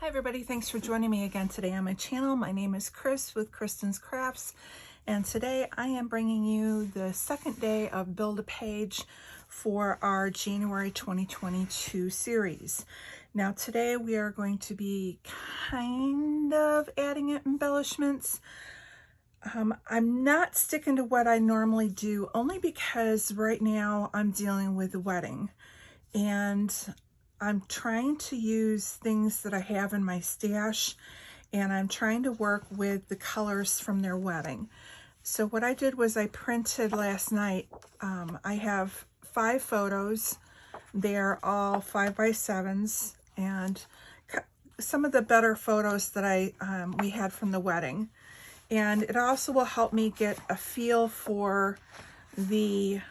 Hi everybody, thanks for joining me again today on my channel. My name is Chris with Kristen's Crafts, and today I am bringing you the second day of Build a Page for our January 2022 series. Now today we are going to be kind of adding embellishments. I'm not sticking to what I normally do only because right now I'm dealing with a wedding and I'm trying to use things that I have in my stash, and I'm trying to work with the colors from their wedding. So what I did was I printed last night. I have 5 photos. They're all 5x7s, and some of the better photos that we had from the wedding. And it also will help me get a feel for the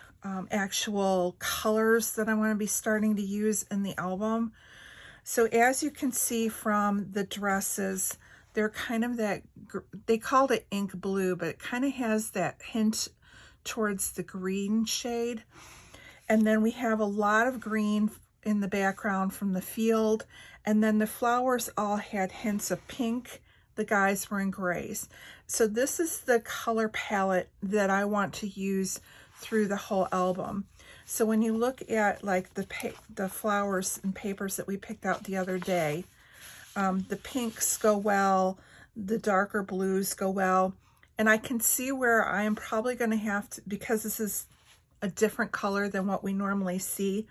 actual colors that I want to be starting to use in the album. So as you can see from the dresses, they're kind of that, they called it ink blue, but it kind of has that hint towards the green shade. And then we have a lot of green in the background from the field. And then the flowers all had hints of pink. The guys were in grays. So this is the color palette that I want to use through the whole album. So when you look at like the flowers and papers that we picked out the other day, the pinks go well, the darker blues go well, and I can see where I am probably going to have to, because this is a different color than what we normally see,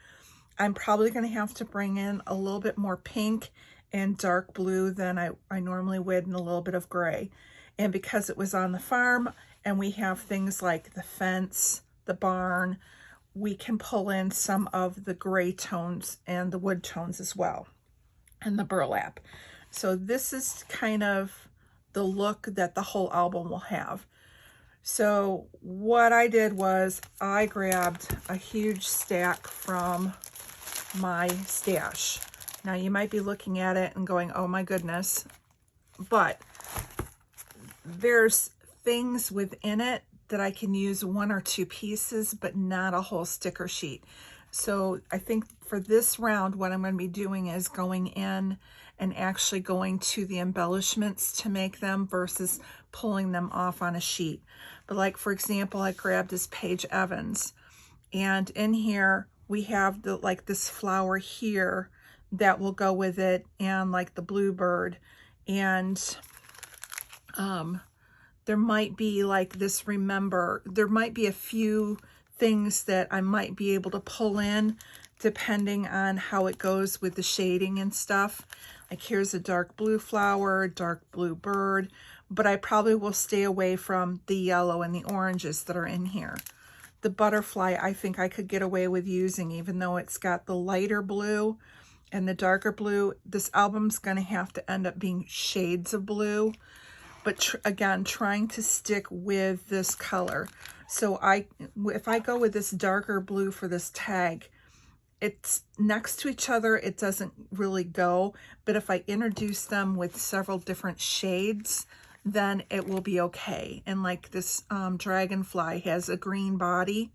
I'm probably going to have to bring in a little bit more pink and dark blue than I normally would, and a little bit of gray. And because it was on the farm and we have things like the fence, the barn, we can pull in some of the gray tones and the wood tones as well, and the burlap. So this is kind of the look that the whole album will have. So what I did was I grabbed a huge stack from my stash. Now you might be looking at it and going, oh my goodness, but there's things within it that I can use 1 or 2 pieces, but not a whole sticker sheet. So I think for this round, what I'm going to be doing is going in and actually going to the embellishments to make them versus pulling them off on a sheet. But like, for example, I grabbed this Paige Evans, and in here we have the like this flower here that will go with it, and like the bluebird, and there might be like this, there might be a few things that I might be able to pull in depending on how it goes with the shading and stuff. Like here's a dark blue flower, dark blue bird, but I probably will stay away from the yellow and the oranges that are in here. The butterfly, I think I could get away with using, even though it's got the lighter blue and the darker blue. This album's going to have to end up being shades of blue, but again, trying to stick with this color. So if I go with this darker blue for this tag, it's next to each other, it doesn't really go, but if I introduce them with several different shades, then it will be okay. And like this dragonfly has a green body,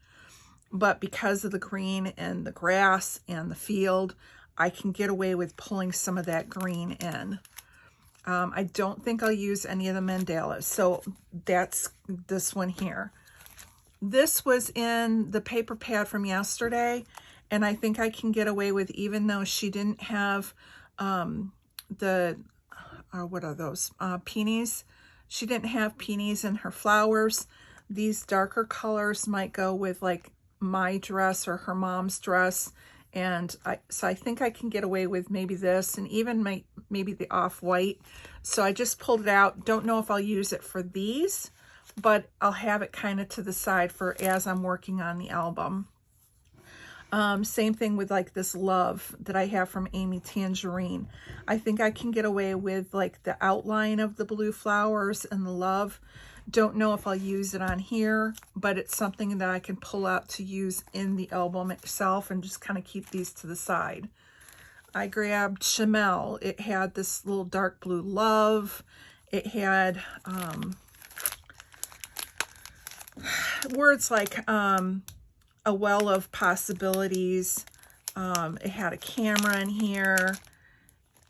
but because of the green and the grass and the field, I can get away with pulling some of that green in. I don't think I'll use any of the mandalas. So that's this one here. This was in the paper pad from yesterday, and I think I can get away with, even though she didn't have what are those? Peonies. She didn't have peonies in her flowers. These darker colors might go with like my dress or her mom's dress. And so I think I can get away with maybe this, and even maybe the off-white. So I just pulled it out. Don't know if I'll use it for these, but I'll have it kind of to the side for as I'm working on the album. Same thing with like this love that I have from Amy Tangerine. I think I can get away with like the outline of the blue flowers and the love. Don't know if I'll use it on here, but it's something that I can pull out to use in the album itself and just kind of keep these to the side. I grabbed Chamel. It had this little dark blue love. It had words like a well of possibilities. It had a camera in here.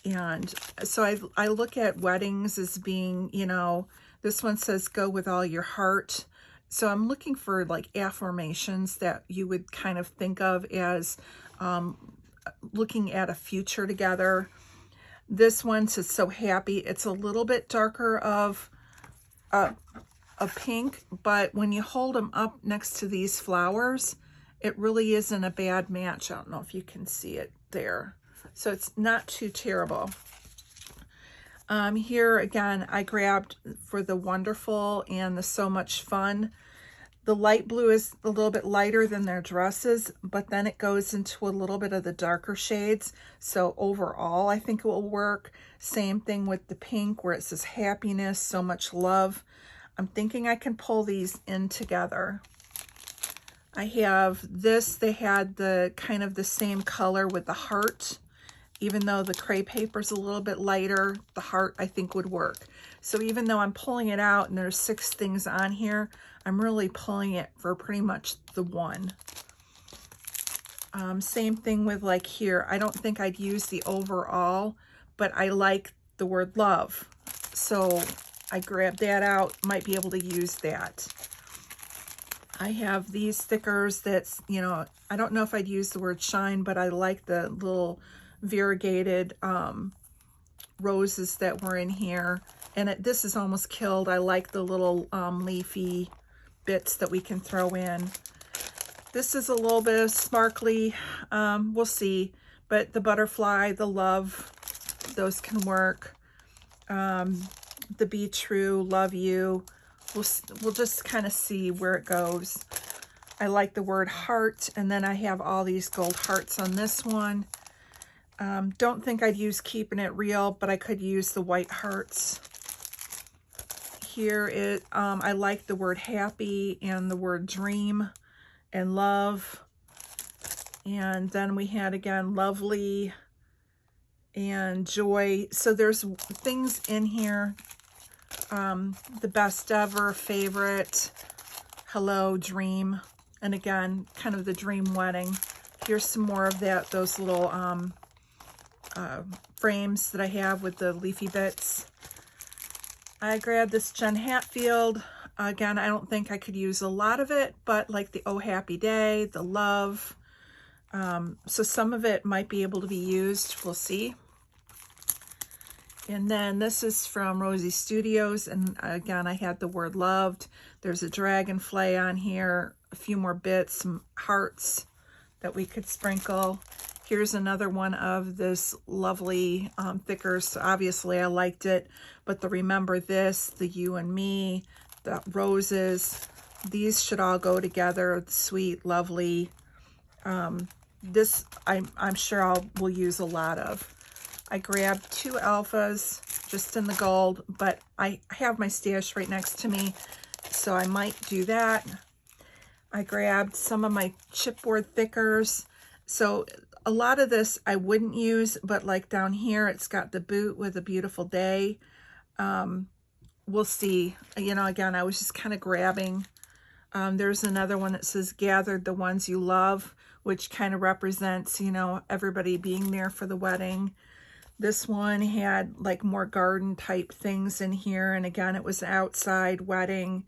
And so I look at weddings as being, you know, this one says go with all your heart. So I'm looking for like affirmations that you would kind of think of as looking at a future together. This one says so happy. It's a little bit darker of a pink, but when you hold them up next to these flowers, it really isn't a bad match. I don't know if you can see it there. So it's not too terrible. Here again, I grabbed for the wonderful and the so much fun. The light blue is a little bit lighter than their dresses, but then it goes into a little bit of the darker shades. So overall, I think it will work. Same thing with the pink where it says happiness, so much love. I'm thinking I can pull these in together. I have this, they had the kind of the same color with the heart. Even though the crepe paper is a little bit lighter, the heart I think would work. So even though I'm pulling it out and there's 6 things on here, I'm really pulling it for pretty much the one. Same thing with like here. I don't think I'd use the overall, but I like the word love. So I grabbed that out, might be able to use that. I have these stickers that's, you know, I don't know if I'd use the word shine, but I like the little variegated roses that were in here. And this is almost killed. I like the little leafy bits that we can throw in. This is a little bit of sparkly. We'll see. But the butterfly, the love, those can work. The be true, love you. We'll just kind of see where it goes. I like the word heart. And then I have all these gold hearts on this one. Don't think I'd use keeping it real, but I could use the white hearts. Here I like the word happy and the word dream and love. And then we had again lovely and joy. So there's things in here. The best ever, favorite, hello, dream. And again, kind of the dream wedding. Here's some more of that, those little frames that I have with the leafy bits. I grabbed this Jen Hatfield. Again, I don't think I could use a lot of it, but like the oh happy day, the love. So some of it might be able to be used. We'll see. And then this is from Rosie Studios. And again, I had the word loved. There's a dragonfly on here, a few more bits, some hearts that we could sprinkle. Here's another one of this lovely thicker. So obviously I liked it, but the remember this, the you and me, the roses, these should all go together. Sweet, lovely. This I'm sure will use a lot of. I grabbed 2 alphas just in the gold, but I have my stash right next to me, so I might do that. I grabbed some of my chipboard thickers. So a lot of this I wouldn't use, but like down here, it's got the boot with a beautiful day. We'll see. You know, again, I was just kind of grabbing. There's another one that says gathered the ones you love, which kind of represents, you know, everybody being there for the wedding. This one had like more garden type things in here. And again, it was outside wedding.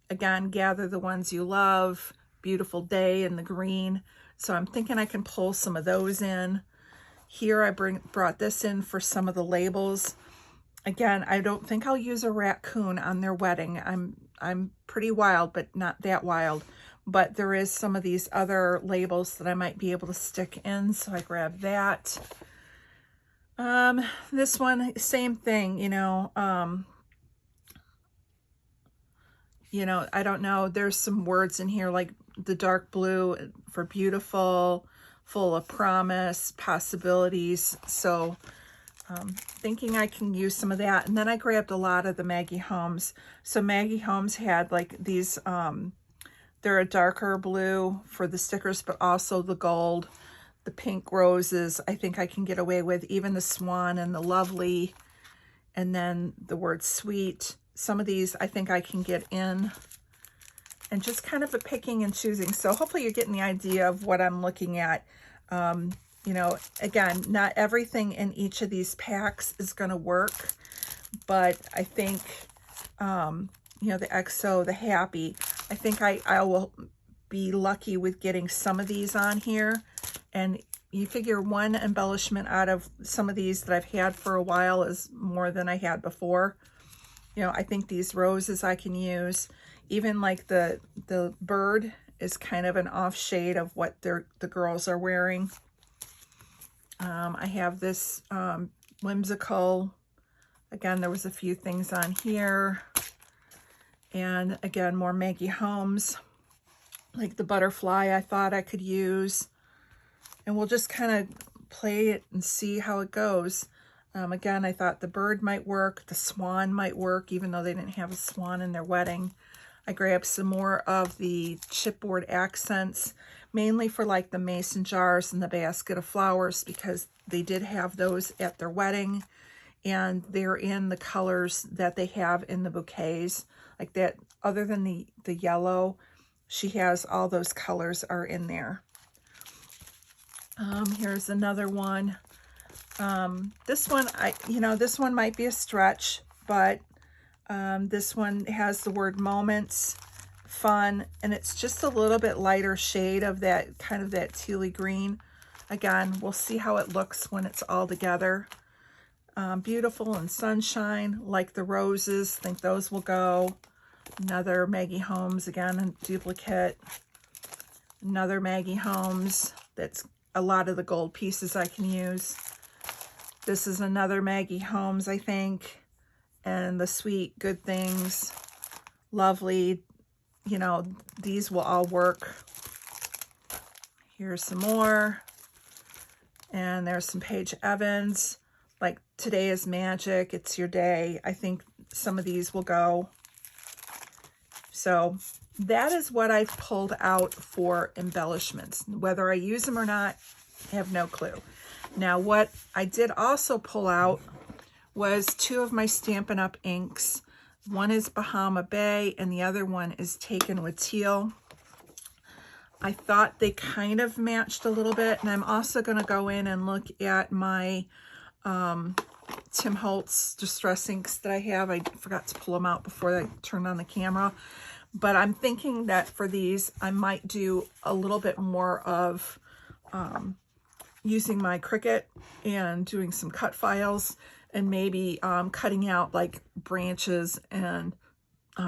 Again, gather the ones you love, beautiful day in the green. So I'm thinking I can pull some of those in. Here I brought this in for some of the labels. Again, I don't think I'll use a raccoon on their wedding. I'm pretty wild, but not that wild. But there is some of these other labels that I might be able to stick in. So I grabbed that. This one, same thing, you know, I don't know. There's some words in here like the dark blue for beautiful, full of promise, possibilities. So thinking I can use some of that. And then I grabbed a lot of the Maggie Holmes. So Maggie Holmes had like these, they're a darker blue for the stickers, but also the gold. The pink roses, I think I can get away with. Even the swan and the lovely. And then the word sweet. Some of these I think I can get in. And just kind of a picking and choosing. So hopefully you're getting the idea of what I'm looking at. you know, again, not everything in each of these packs is going to work, but I think, you know, the XO, the Happy, I think I will be lucky with getting some of these on here. And you figure one embellishment out of some of these that I've had for a while is more than I had before. You know, I think these roses I can use. Even like the bird is kind of an off shade of what the girls are wearing. I have this whimsical. Again, there was a few things on here. And again, more Maggie Holmes. Like the butterfly I thought I could use. And we'll just kind of play it and see how it goes. Again, I thought the bird might work. The swan might work, even though they didn't have a swan in their wedding. I grabbed some more of the chipboard accents, mainly for like the mason jars and the basket of flowers, because they did have those at their wedding. And they're in the colors that they have in the bouquets. Like that, other than the yellow, she has all those colors are in there. Here's another one. This one, this one might be a stretch, but this one has the word moments, fun, and it's just a little bit lighter shade of that, kind of that tealy green. Again, we'll see how it looks when it's all together. Beautiful and sunshine, like the roses, I think those will go. Another Maggie Holmes, again, a duplicate. Another Maggie Holmes, that's a lot of the gold pieces I can use. This is another Maggie Holmes, I think. And the Sweet Good Things, lovely, you know, these will all work. Here's some more. And there's some Paige Evans, like Today is Magic, It's Your Day. I think some of these will go. So that is what I've pulled out for embellishments. Whether I use them or not, I have no clue. Now, what I did also pull out was two of my Stampin' Up! Inks. One is Bahama Bay, and the other one is Taken with Teal. I thought they kind of matched a little bit, and I'm also going to go in and look at my Tim Holtz Distress Inks that I have. I forgot to pull them out before I turned on the camera. But I'm thinking that for these, I might do a little bit more of using my Cricut and doing some cut files, and maybe cutting out like branches and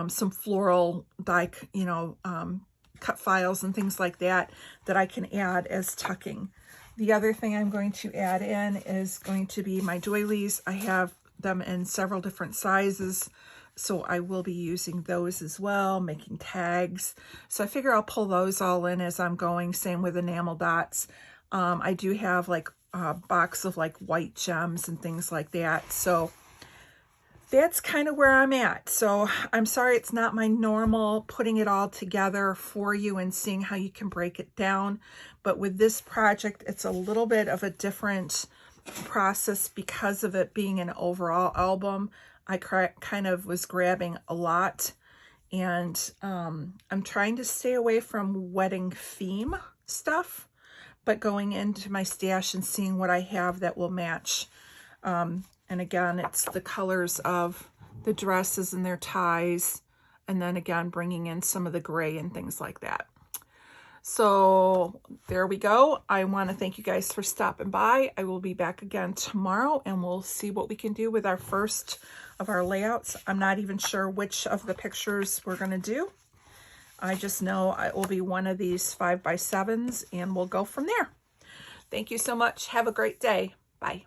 some floral die, cut files and things like that I can add as tucking. The other thing I'm going to add in is going to be my doilies. I have them in several different sizes, so I will be using those as well, making tags. So I figure I'll pull those all in as I'm going. Same with enamel dots. I do have like a box of like white gems and things like that. So that's kind of where I'm at. So I'm sorry it's not my normal putting it all together for you and seeing how you can break it down. But with this project, it's a little bit of a different process because of it being an overall album. I kind of was grabbing a lot, and I'm trying to stay away from wedding theme stuff, but going into my stash and seeing what I have that will match. And again, it's the colors of the dresses and their ties, and then again, bringing in some of the gray and things like that. So there we go. I want to thank you guys for stopping by. I will be back again tomorrow, and we'll see what we can do with our first of our layouts. I'm not even sure which of the pictures we're going to do. I just know it will be one of these 5x7s, and we'll go from there. Thank you so much. Have a great day. Bye.